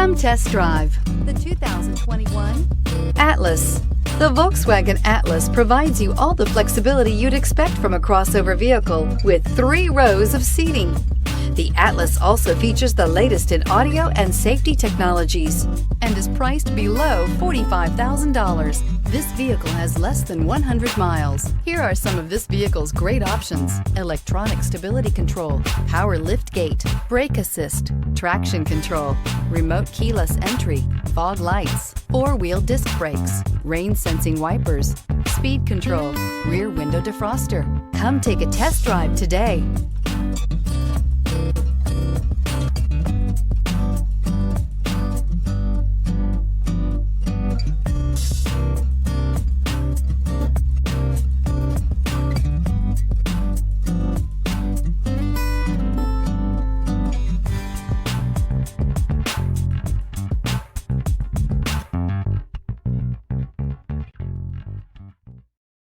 Come test drive the 2021 Atlas. The Volkswagen Atlas provides you all the flexibility you'd expect from a crossover vehicle with 3 rows of seating. The Atlas also features the latest in audio and safety technologies and is priced below $45,000. This vehicle has less than 100 miles. Here are some of this vehicle's great options: electronic stability control, power liftgate, brake assist, traction control, remote keyless entry, fog lights, 4-wheel disc brakes, rain sensing wipers, speed control, rear window defroster. Come take a test drive today.